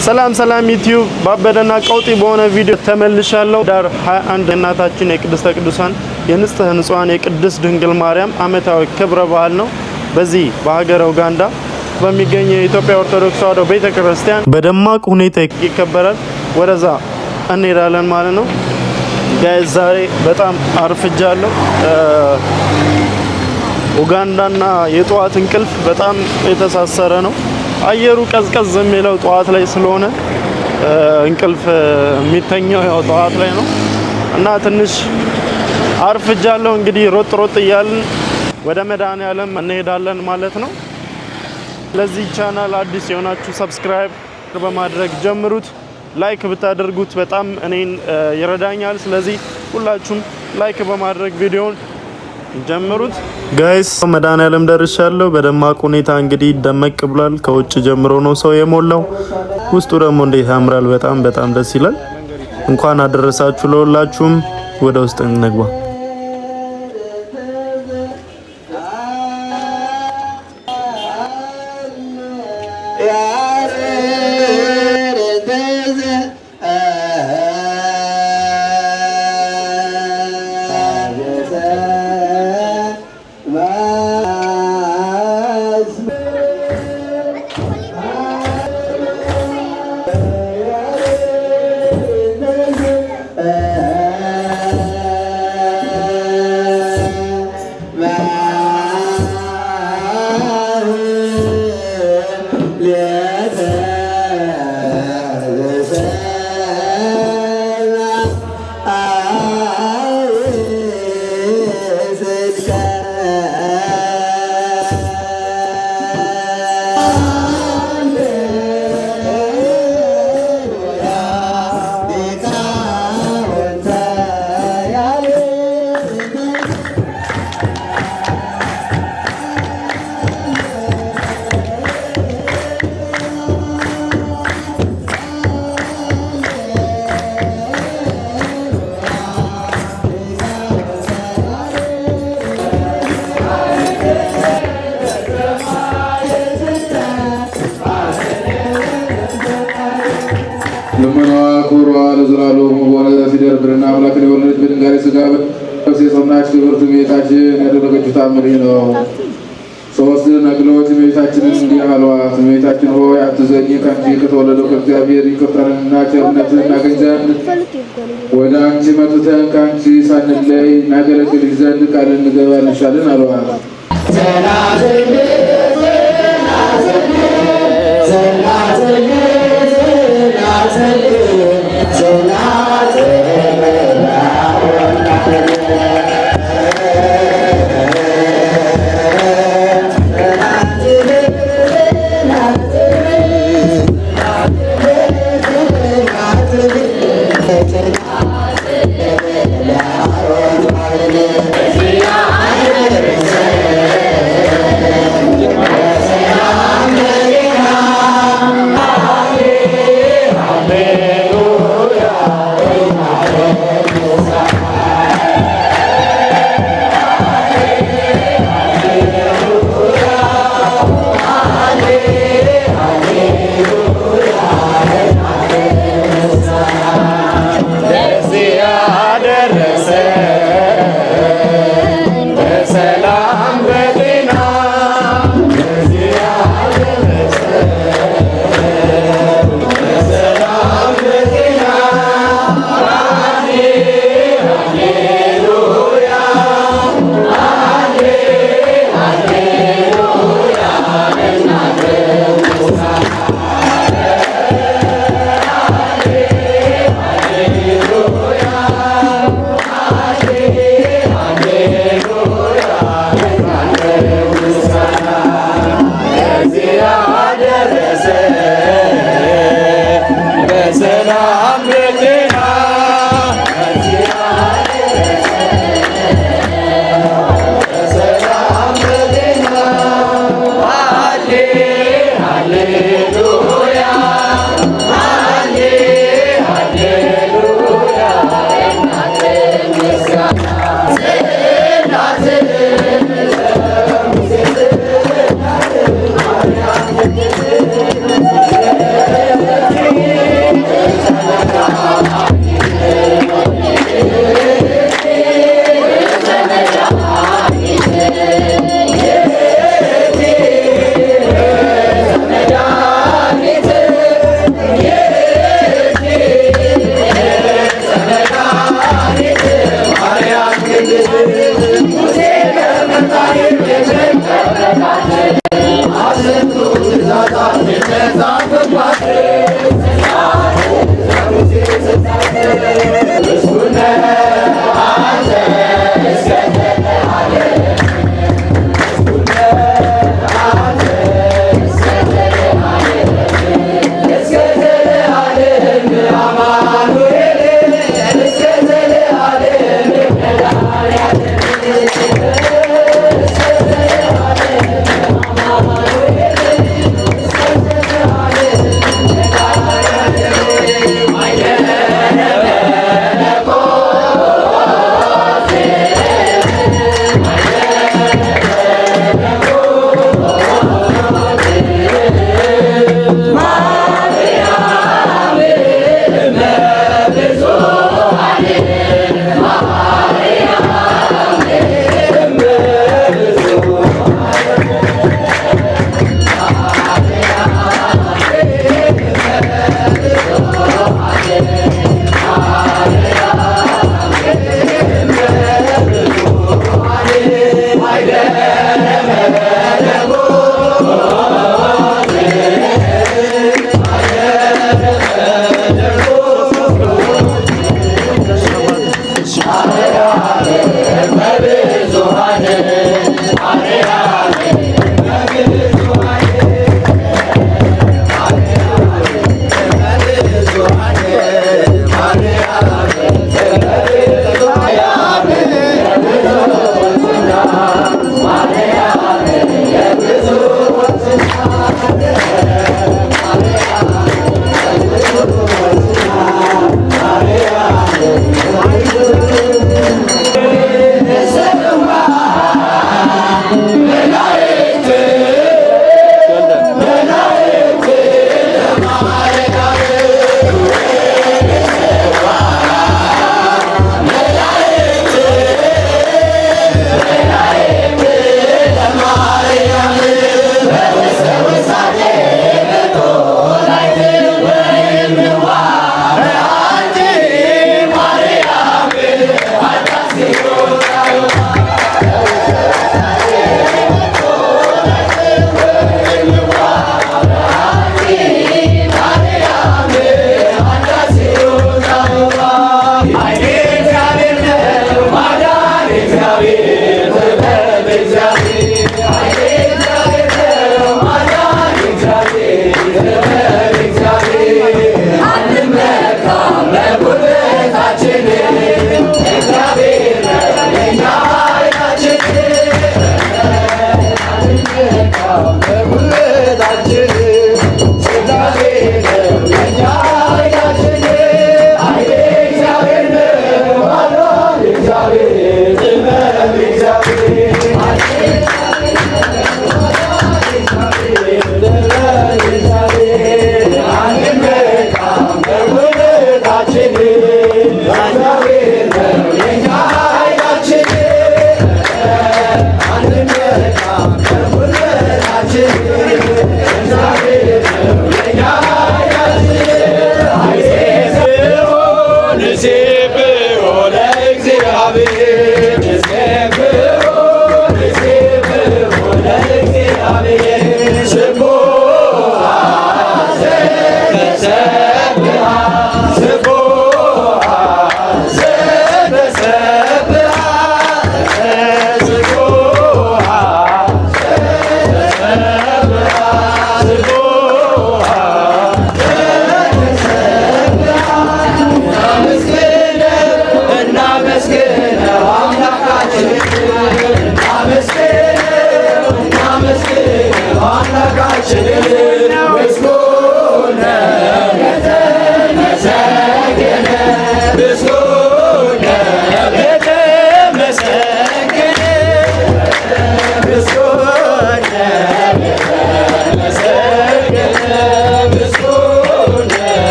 ሰላም ዩቲዩብ ባበደና ቀውጢ በሆነ ቪዲዮ ተመልሻለሁ። ዳር 21 እናታችን የቅድስተ ቅዱሳን የንጽሕተ ንጹሃን የቅድስት ድንግል ማርያም ዓመታዊ ክብረ በዓል ነው። በዚህ በሀገረ ኡጋንዳ በሚገኘው የኢትዮጵያ ኦርቶዶክስ ተዋሕዶ ቤተክርስቲያን በደማቅ ሁኔታ ይከበራል። ወደዛ እንሄዳለን ማለት ነው። ጋይስ ዛሬ በጣም አርፍጃለሁ። ኡጋንዳና የጧት እንቅልፍ በጣም የተሳሰረ ነው። አየሩ ቀዝቀዝ የሚለው ጧት ላይ ስለሆነ እንቅልፍ የሚተኛው ያው ጧት ላይ ነው እና ትንሽ አርፍጃለሁ። እንግዲህ ሮጥ እያልን ወደ መድኃኔዓለም እንሄዳለን ማለት ነው። ለዚህ ቻናል አዲስ የሆናችሁ ሰብስክራይብ በማድረግ ጀምሩት። ላይክ ብታደርጉት በጣም እኔን ይረዳኛል። ስለዚህ ሁላችሁም ላይክ በማድረግ ቪዲዮውን ጀምሩት። ጋይስ መድኃኔዓለም ደርሻለሁ። በደማቅ ሁኔታ እንግዲህ ደመቅ ብሏል። ከውጭ ጀምሮ ነው ሰው የሞላው። ውስጡ ደግሞ እንዴት ያምራል! በጣም ደስ ይላል። እንኳን አደረሳችሁ ለሁላችሁም። ወደ ውስጥ እንግባ። ብርና አምላክን የወለደች በድንጋሌ ሥጋ በነፍስ የጸናች ክብርት እመቤታችን ያደረገችው ተአምር ነው። ሦስት ነግሎች እመቤታችንን እንዲህ አሏት፣ እመቤታችን ሆይ አትዘኝ፣ ከአንቺ ከተወለደው ከእግዚአብሔር ይቅርታንና ቸርነትን እናገኝ ዘንድ ወደ አንቺ መጥተን ከአንቺ ሳንለይ እናገለግልሽ ዘንድ ቃል እንገባልሻለን አሏት።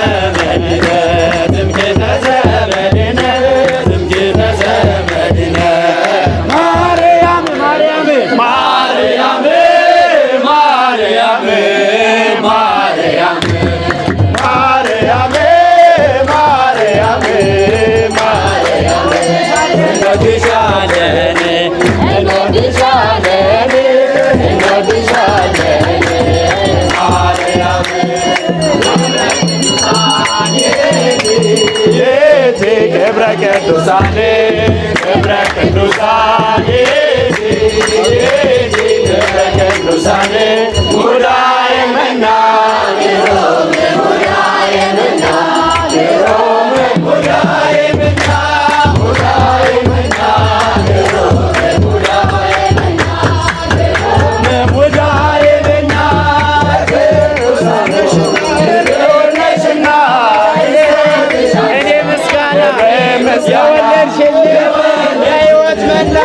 ዘመድነ ትምክህተ ዘመድነ ትምክህተ ዘመድነ ማርያም ማርያም ማርያም ማርያም ማርያም ማርያም ማርያም ማርያም እንወድሻለን እንወድሻለን እንወድሻለን ማርያም የቴ ገብረ ቅዱሳን ገብረ ቅዱሳን የቴ ገብረ ቅዱሳን ሙዳየ መና ሙዳየ መና ሙዳየ መና ሙዳየ መና ሙዳየ መና ነሽና እኔ ምስጋና የወለድሽልኝ የሕይወት መና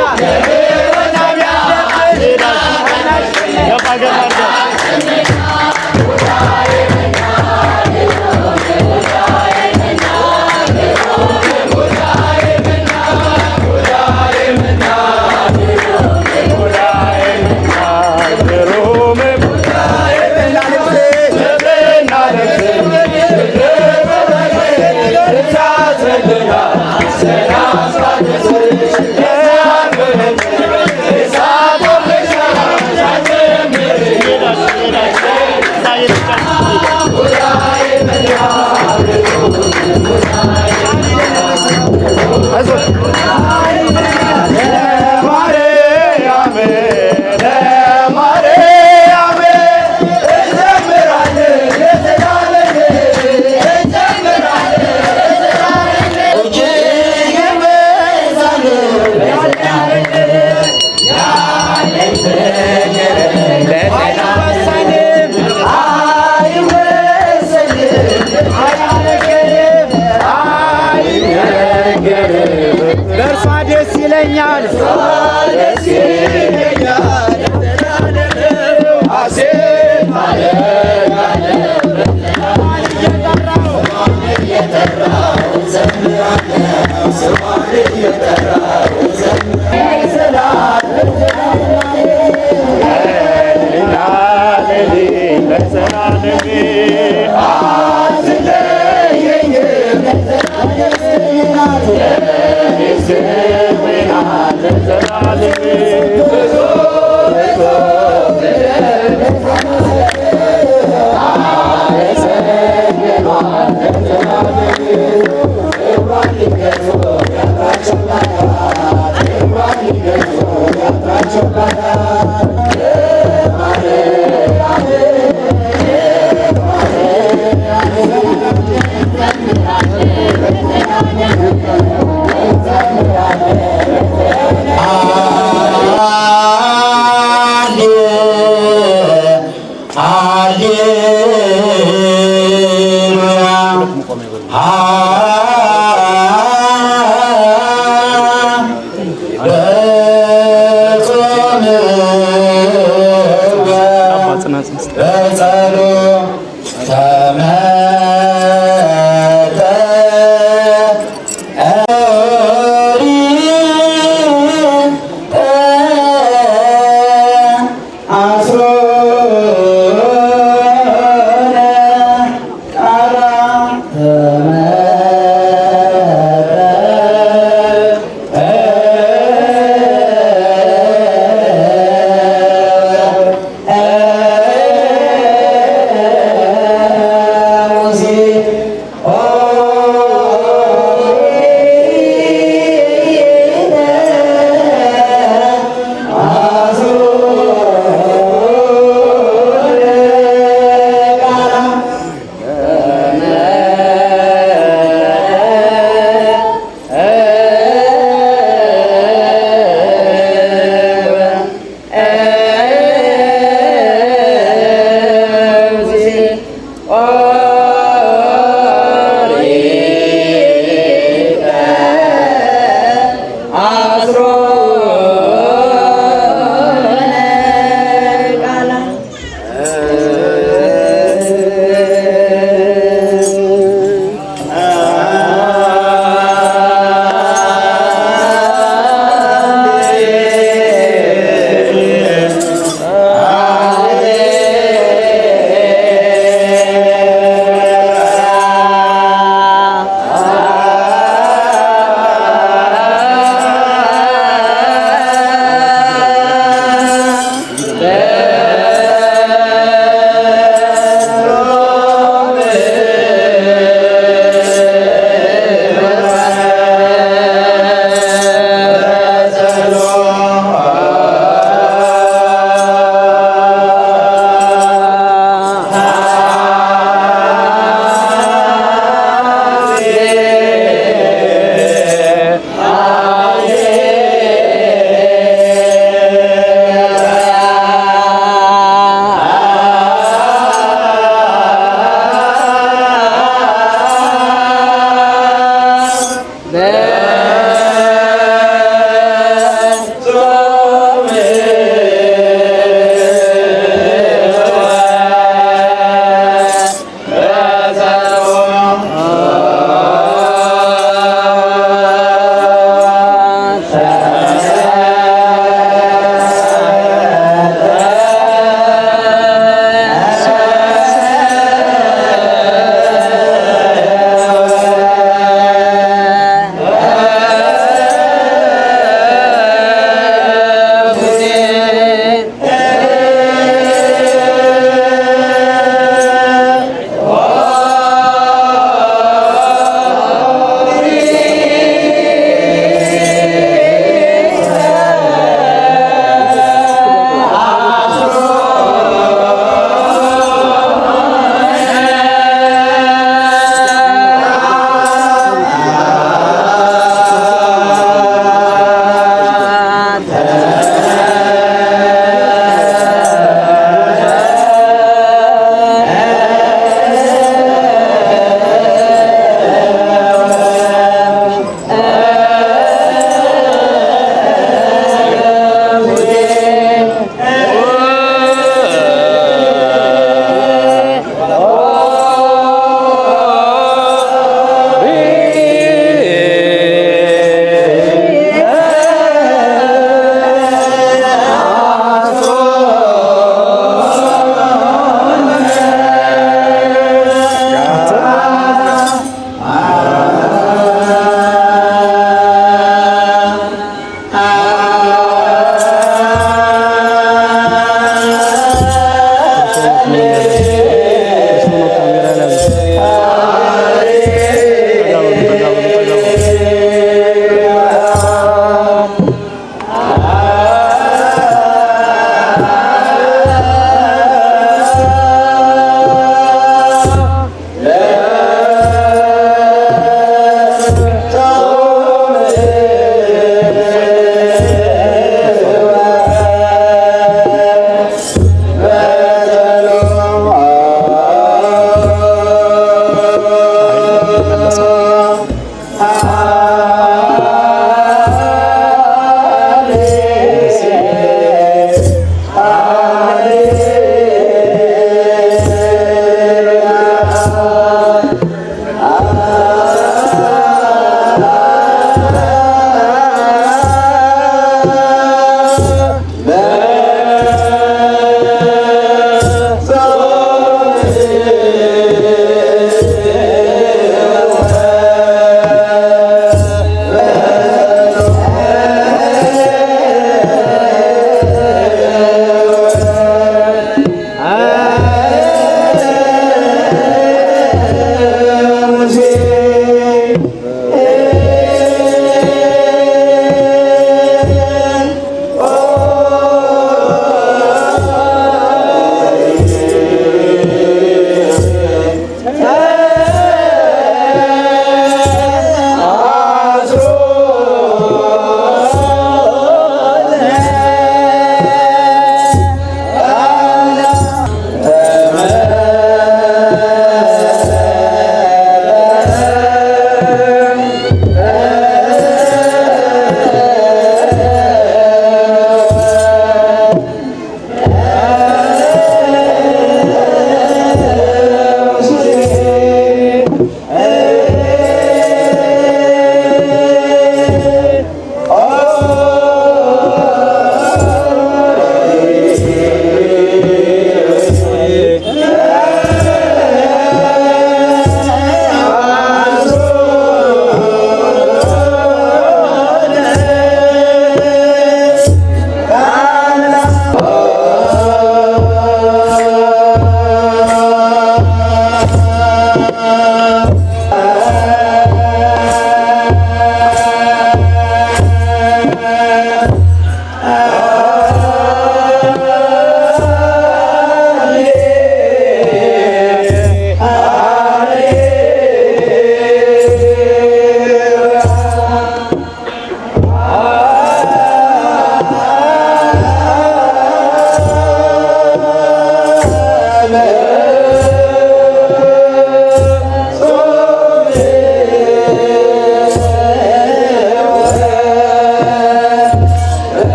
በእርሷ ደስ ይለኛል ደስ ይለኛል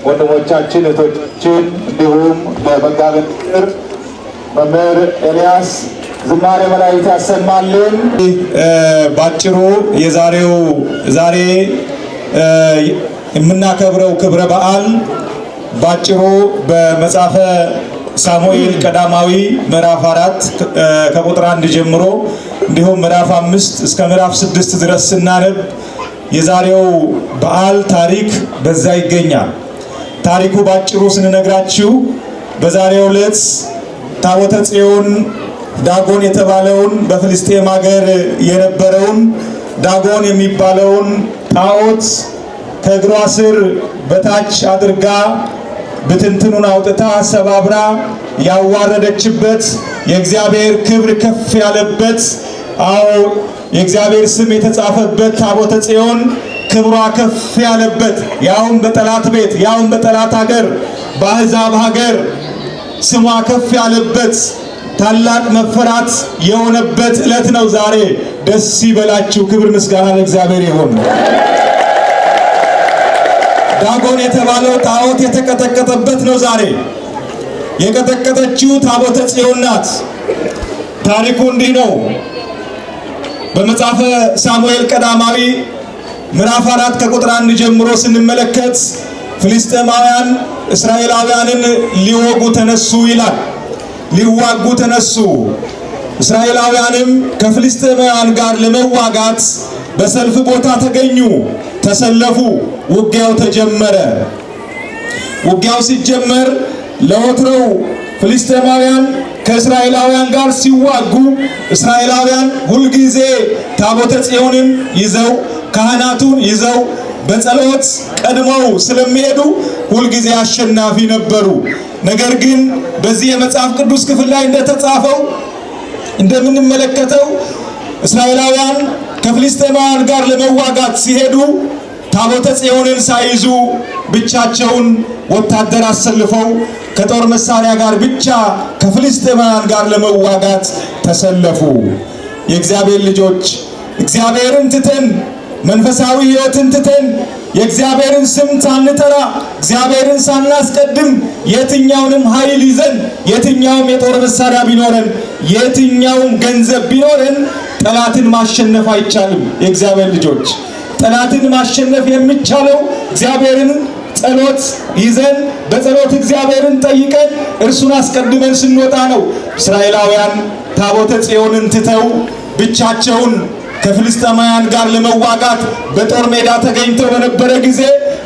ወንድሞቻችን እህቶቻችን እንዲሁም በመጋቤ ምስጢር መምህር ኤልያስ ዝማሬ መላእክት ያሰማልን። ባጭሩ ዛሬ የምናከብረው ክብረ በዓል ባጭሩ በመጽሐፈ ሳሙኤል ቀዳማዊ ምዕራፍ 4 ከቁጥር 1 ጀምሮ እንዲሁም ምዕራፍ 5 እስከ ምዕራፍ 6 ድረስ ስናነብ የዛሬው በዓል ታሪክ በዛ ይገኛል። ታሪኩ ባጭሩ ስንነግራችሁ በዛሬው ዕለት ታቦተ ጽዮን ዳጎን የተባለውን በፍልስጤም ሀገር የነበረውን ዳጎን የሚባለውን ጣዖት ከእግሯ ስር በታች አድርጋ ብትንትኑን አውጥታ ሰባብራ ያዋረደችበት የእግዚአብሔር ክብር ከፍ ያለበት የእግዚአብሔር ስም የተጻፈበት ታቦተ ጽዮን ክብሯ ከፍ ያለበት ያውም በጠላት ቤት ያውም በጠላት ሀገር በአሕዛብ ሀገር ስሟ ከፍ ያለበት ታላቅ መፈራት የሆነበት ዕለት ነው ዛሬ። ደስ ይበላችሁ። ክብር ምስጋና ለእግዚአብሔር ይሁን። ዳጎን የተባለው ጣዖት የተቀጠቀጠበት ነው ዛሬ። የቀጠቀጠችው ታቦተ ጽዮን ናት። ታሪኩ እንዲህ ነው። በመጽሐፈ ሳሙኤል ቀዳማዊ ምዕራፍ 4 ከቁጥር 1 ጀምሮ ስንመለከት ፍልስጤማውያን እስራኤላውያንን ሊወጉ ተነሱ ይላል። ሊዋጉ ተነሱ። እስራኤላውያንም ከፍልስጤማውያን ጋር ለመዋጋት በሰልፍ ቦታ ተገኙ፣ ተሰለፉ። ውጊያው ተጀመረ። ውጊያው ሲጀመር ለወትሮው ፍልስጤማውያን ከእስራኤላውያን ጋር ሲዋጉ እስራኤላውያን ሁልጊዜ ታቦተ ጽዮንን ይዘው ካህናቱን ይዘው በጸሎት ቀድመው ስለሚሄዱ ሁልጊዜ አሸናፊ ነበሩ። ነገር ግን በዚህ የመጽሐፍ ቅዱስ ክፍል ላይ እንደተጻፈው እንደምንመለከተው እስራኤላውያን ከፍልስጤማውያን ጋር ለመዋጋት ሲሄዱ ታቦተ ጽዮንን ሳይዙ ብቻቸውን ወታደር አሰልፈው ከጦር መሳሪያ ጋር ብቻ ከፍልስጤማውያን ጋር ለመዋጋት ተሰለፉ። የእግዚአብሔር ልጆች እግዚአብሔርን ትተን መንፈሳዊ ሕይወትን ትተን የእግዚአብሔርን ስም ሳንጠራ እግዚአብሔርን ሳናስቀድም የትኛውንም ኃይል ይዘን የትኛውም የጦር መሳሪያ ቢኖረን የትኛውም ገንዘብ ቢኖረን ጠላትን ማሸነፍ አይቻልም። የእግዚአብሔር ልጆች ጠላትን ማሸነፍ የሚቻለው እግዚአብሔርን ጸሎት ይዘን በጸሎት እግዚአብሔርን ጠይቀን እርሱን አስቀድመን ስንወጣ ነው። እስራኤላውያን ታቦተ ጽዮንን ትተው ብቻቸውን ከፍልስጤማውያን ጋር ለመዋጋት በጦር ሜዳ ተገኝተው በነበረ ጊዜ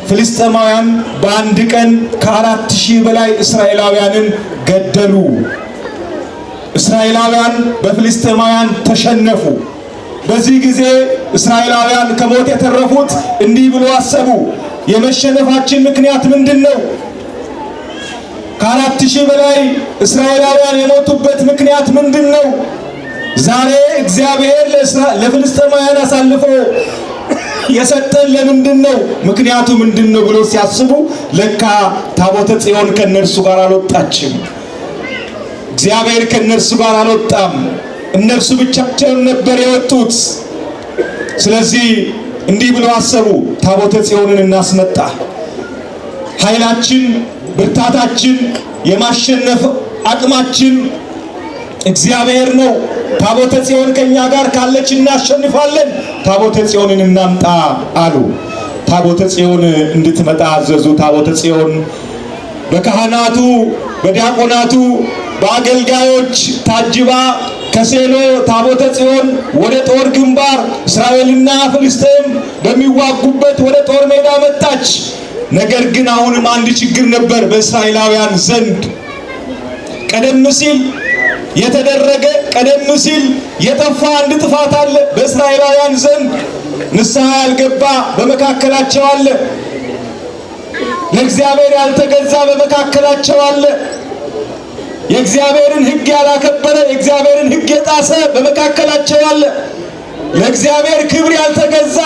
ፍልስጤማውያን በአንድ ቀን ከ4000 በላይ እስራኤላውያንን ገደሉ። እስራኤላውያን በፍልስጤማውያን ተሸነፉ። በዚህ ጊዜ እስራኤላውያን ከሞት የተረፉት እንዲህ ብሎ አሰቡ። የመሸነፋችን ምክንያት ምንድነው? ከ4000 በላይ እስራኤላውያን የሞቱበት ምክንያት ምንድነው? ዛሬ እግዚአብሔር ለፍልስጤማውያን አሳልፎ የሰጠን ለምንድነው? ምክንያቱ ምንድነው ብሎ ሲያስቡ ለካ ታቦተ ጽዮን ከነርሱ ጋር አልወጣችም። እግዚአብሔር ከነርሱ ጋር አልወጣም። እነርሱ ብቻቸውን ነበር የወጡት። ስለዚህ እንዲህ ብለው አሰቡ፣ ታቦተ ጽዮንን እናስመጣ። ኃይላችን፣ ብርታታችን፣ የማሸነፍ አቅማችን እግዚአብሔር ነው። ታቦተ ጽዮን ከኛ ጋር ካለች እናሸንፋለን። ታቦተ ጽዮንን እናምጣ አሉ። ታቦተ ጽዮን እንድትመጣ አዘዙ። ታቦተ ጽዮን በካህናቱ፣ በዲያቆናቱ፣ በአገልጋዮች ታጅባ ከሴሎ ታቦተ ጽዮን ወደ ጦር ግንባር እስራኤልና ፍልስጤም በሚዋጉበት ወደ ጦር ሜዳ መጣች። ነገር ግን አሁንም አንድ ችግር ነበር በእስራኤላውያን ዘንድ። ቀደም ሲል የተደረገ ቀደም ሲል የጠፋ አንድ ጥፋት አለ በእስራኤላውያን ዘንድ። ንስሐ ያልገባ በመካከላቸው አለ። ለእግዚአብሔር ያልተገዛ በመካከላቸው አለ። የእግዚአብሔርን ሕግ ያላከበረ የእግዚአብሔርን ሕግ የጣሰ በመካከላቸው አለ። ለእግዚአብሔር ክብር ያልተገዛ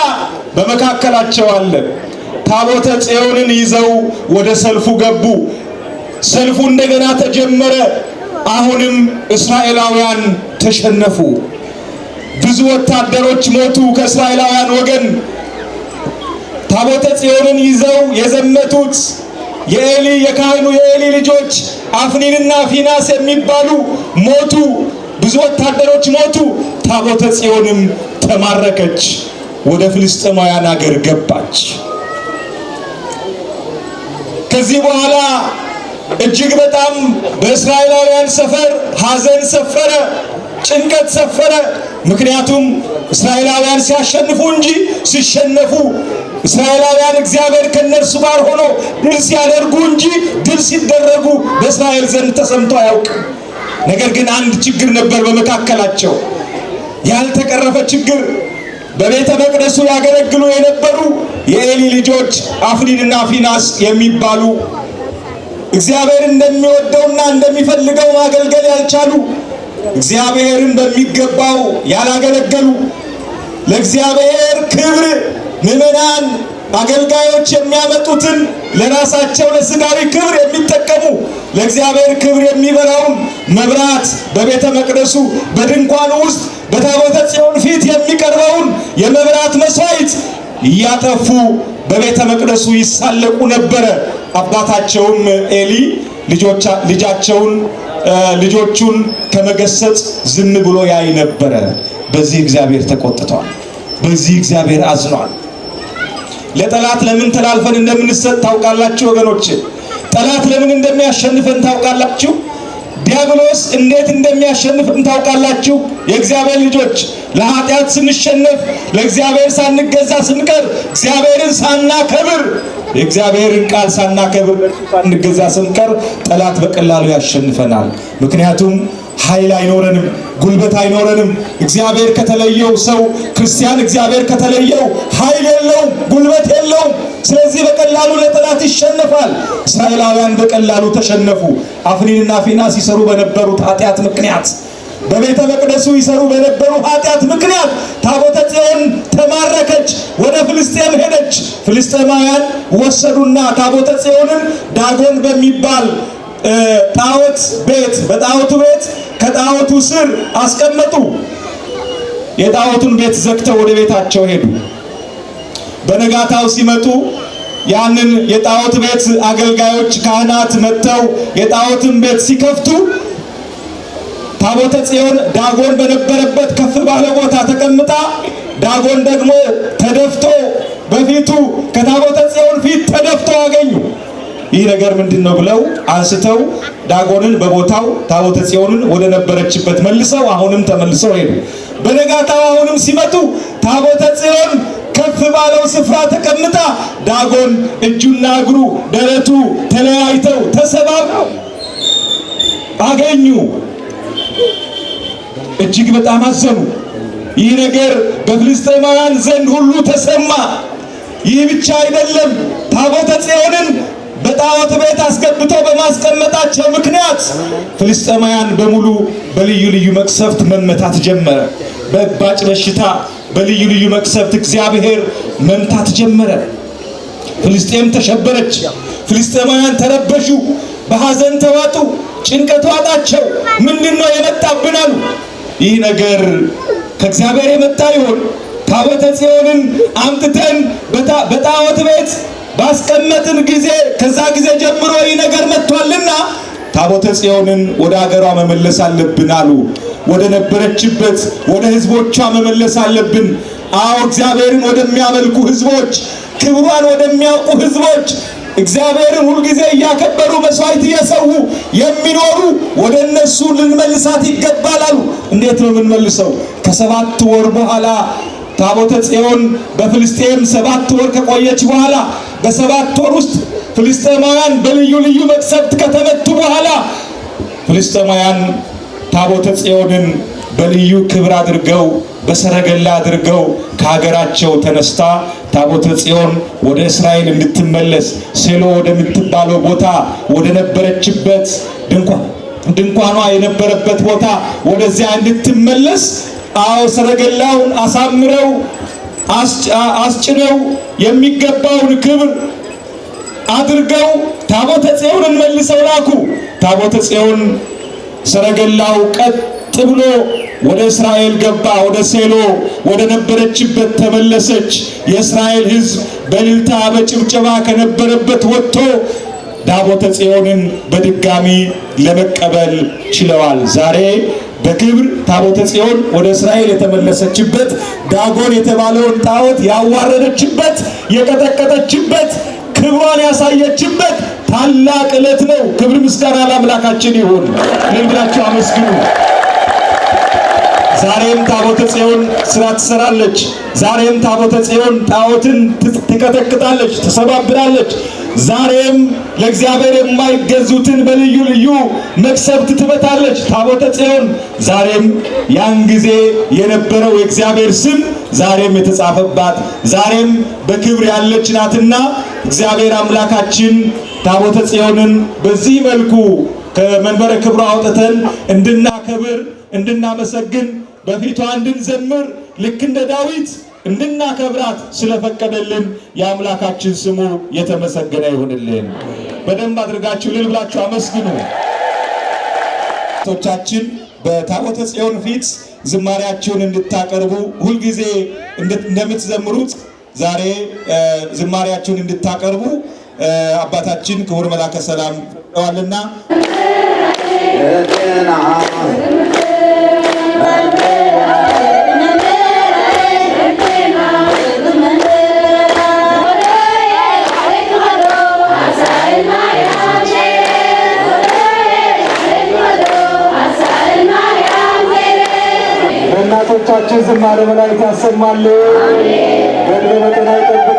በመካከላቸው አለ። ታቦተ ጽዮንን ይዘው ወደ ሰልፉ ገቡ። ሰልፉ እንደገና ተጀመረ። አሁንም እስራኤላውያን ተሸነፉ። ብዙ ወታደሮች ሞቱ ከእስራኤላውያን ወገን። ታቦተ ጽዮንን ይዘው የዘመቱት የካህኑ የኤሊ ልጆች አፍኒንና ፊናስ የሚባሉ ሞቱ። ብዙ ወታደሮች ሞቱ። ታቦተ ጽዮንም ተማረከች፣ ወደ ፍልስጤማውያን አገር ገባች። ከዚህ በኋላ እጅግ በጣም በእስራኤላውያን ሰፈር ሐዘን ሰፈረ፣ ጭንቀት ሰፈረ። ምክንያቱም እስራኤላውያን ሲያሸንፉ እንጂ ሲሸነፉ፣ እስራኤላውያን እግዚአብሔር ከነርሱ ጋር ሆኖ ድል ሲያደርጉ እንጂ ድል ሲደረጉ በእስራኤል ዘንድ ተሰምቶ አያውቅም። ነገር ግን አንድ ችግር ነበር በመካከላቸው፣ ያልተቀረፈ ችግር። በቤተ መቅደሱ ያገለግሉ የነበሩ የኤሊ ልጆች አፍኒንና ፊናስ የሚባሉ እግዚአብሔር እንደሚወደውና እንደሚፈልገው ማገልገል ያልቻሉ፣ እግዚአብሔርን በሚገባው ያላገለገሉ፣ ለእግዚአብሔር ክብር ምዕመናን አገልጋዮች የሚያመጡትን ለራሳቸው ለስጋዊ ክብር የሚጠቀሙ፣ ለእግዚአብሔር ክብር የሚበራውን መብራት በቤተ መቅደሱ በድንኳኑ ውስጥ በታቦተ ጽዮን ፊት የሚቀርበውን የመብራት መስዋዕት እያጠፉ በቤተ መቅደሱ ይሳለቁ ነበረ። አባታቸውም ኤሊ ልጆቹን ከመገሰጽ ዝም ብሎ ያይ ነበረ። በዚህ እግዚአብሔር ተቆጥቷል። በዚህ እግዚአብሔር አዝኗል። ለጠላት ለምን ተላልፈን እንደምንሰጥ ታውቃላችሁ ወገኖች? ጠላት ለምን እንደሚያሸንፈን ታውቃላችሁ? ዲያብሎስ እንዴት እንደሚያሸንፈን ታውቃላችሁ? የእግዚአብሔር ልጆች ለኃጢአት ስንሸነፍ፣ ለእግዚአብሔር ሳንገዛ ስንቀር፣ እግዚአብሔርን ሳናከብር፣ የእግዚአብሔርን ቃል ሳናከብር፣ ለእርሱ ሳንገዛ ስንቀር ጠላት በቀላሉ ያሸንፈናል። ምክንያቱም ኃይል አይኖረንም፣ ጉልበት አይኖረንም። እግዚአብሔር ከተለየው ሰው ክርስቲያን እግዚአብሔር ከተለየው ኃይል የለውም፣ ጉልበት የለውም። ስለዚህ በቀላሉ ለጠላት ይሸነፋል። እስራኤላውያን በቀላሉ ተሸነፉ። አፍኒንና ፊናስ ሲሰሩ በነበሩት ኃጢአት ምክንያት፣ በቤተ መቅደሱ ይሰሩ በነበሩ ኃጢአት ምክንያት ታቦተ ጽዮን ተማረከች፣ ወደ ፍልስጤም ሄደች። ፍልስጤማውያን ወሰዱና ታቦተ ጽዮንን ዳጎን በሚባል ጣዖት ቤት በጣዖቱ ቤት ከጣዖቱ ስር አስቀመጡ። የጣዖቱን ቤት ዘግተው ወደ ቤታቸው ሄዱ። በነጋታው ሲመጡ ያንን የጣዖት ቤት አገልጋዮች ካህናት መጥተው የጣዖትን ቤት ሲከፍቱ ታቦተ ጽዮን ዳጎን በነበረበት ከፍ ባለ ቦታ ተቀምጣ፣ ዳጎን ደግሞ ተደፍቶ በፊቱ ከታቦተ ጽዮን ፊት ተደፍቶ አገኙ። ይህ ነገር ምንድነው ብለው አንስተው ዳጎንን በቦታው ታቦተ ጽዮንን ወደ ነበረችበት መልሰው አሁንም ተመልሰው ሄዱ። በነጋታው አሁንም ሲመጡ ታቦተ ጽዮን ከፍ ባለው ስፍራ ተቀምጣ ዳጎን እጁና እግሩ ደረቱ ተለያይተው ተሰባብረው አገኙ። እጅግ በጣም አዘኑ። ይህ ነገር በፍልስጤማውያን ዘንድ ሁሉ ተሰማ። ይህ ብቻ አይደለም፣ ታቦተ ጽዮንን በጣዖት ቤት አስገብተው በማስቀመጣቸው ምክንያት ፍልስጤማውያን በሙሉ በልዩ ልዩ መቅሰፍት መመታት ጀመረ። በእባጭ በሽታ በልዩ ልዩ መቅሰፍት እግዚአብሔር መምታት ጀመረ። ፍልስጤም ተሸበረች። ፍልስጤማውያን ተረበሹ፣ በሐዘን ተዋጡ፣ ጭንቀት ዋጣቸው። ምንድነው የመጣብን አሉ። ይህ ነገር ከእግዚአብሔር የመጣ ይሆን? ታቦተ ጽዮንን አምጥተን በጣዖት ቤት ባስቀመጥን ጊዜ ከዛ ጊዜ ጀምሮ ይህ ነገር መጥቷልና ታቦተ ጽዮንን ወደ አገሯ መመለስ አለብን አሉ። ወደ ነበረችበት ወደ ሕዝቦቿ መመለስ አለብን። አዎ እግዚአብሔርን ወደሚያመልኩ ሕዝቦች፣ ክብሯን ወደሚያውቁ ሕዝቦች፣ እግዚአብሔርን ሁልጊዜ እያከበሩ መስዋዕት እየሰዉ የሚኖሩ ወደ እነሱ ልንመልሳት ይገባል አሉ። እንዴት ነው የምንመልሰው? ከ7 ወር በኋላ ታቦተ ጽዮን በፍልስጤም 7 ወር ከቆየች በኋላ በ7 ወር ውስጥ ፍልስጤማውያን በልዩ ልዩ መቅሰፍት ከተመቱ በኋላ ፍልስጤማውያን ታቦተ ጽዮንን በልዩ ክብር አድርገው በሰረገላ አድርገው ከሀገራቸው ተነስታ ታቦተ ጽዮን ወደ እስራኤል እንድትመለስ ሴሎ ወደምትባለው ቦታ ወደ ነበረችበት ድንኳኗ የነበረበት ቦታ ወደዚያ እንድትመለስ አዎ ሰረገላውን አሳምረው አስጭነው የሚገባውን ክብር አድርገው ታቦተ ጽዮንን መልሰው ላኩ። ታቦተ ጽዮን ሰረገላው ቀጥ ብሎ ወደ እስራኤል ገባ። ወደ ሴሎ ወደ ነበረችበት ተመለሰች። የእስራኤል ሕዝብ በእልልታ በጭብጨባ ከነበረበት ወጥቶ ታቦተ ጽዮንን በድጋሚ ለመቀበል ችለዋል። ዛሬ በክብር ታቦተ ጽዮን ወደ እስራኤል የተመለሰችበት ዳጎን የተባለውን ጣዖት ያዋረደችበት የቀጠቀጠችበት ክብሯን ያሳየችበት ታላቅ ዕለት ነው። ክብር ምስጋና ለአምላካችን ይሁን። ለእንግዳችሁ አመስግኑ። ዛሬም ታቦተ ጽዮን ስራ ትሰራለች። ዛሬም ታቦተ ጽዮን ጣዖትን ትቀጠቅጣለች፣ ትሰባብራለች። ዛሬም ለእግዚአብሔር የማይገዙትን በልዩ ልዩ መቅሰፍት ትመታለች ታቦተ ጽዮን። ዛሬም ያን ጊዜ የነበረው የእግዚአብሔር ስም ዛሬም የተጻፈባት ዛሬም በክብር ያለች ናትና እግዚአብሔር አምላካችን ታቦተ ጽዮንን በዚህ መልኩ ከመንበረ ክብሩ አውጥተን እንድናከብር እንድናመሰግን በፊቷ እንድንዘምር ልክ እንደ ዳዊት እንድናከብራት ስለፈቀደልን የአምላካችን ስሙ የተመሰገነ ይሁንልን። በደንብ አድርጋችሁ እልል ብላችሁ አመስግኑ። ቶቻችን በታቦተ ጽዮን ፊት ዝማሬያችሁን እንድታቀርቡ ሁልጊዜ እንደምትዘምሩት ዛሬ ዝማሬያችሁን እንድታቀርቡ አባታችን ክቡር መላከ ሰላም ዋልና ለአባቶቻችን ዝማሬ መላእክት ያሰማልን። በዕድሜ በጤና ይጠብቅልን።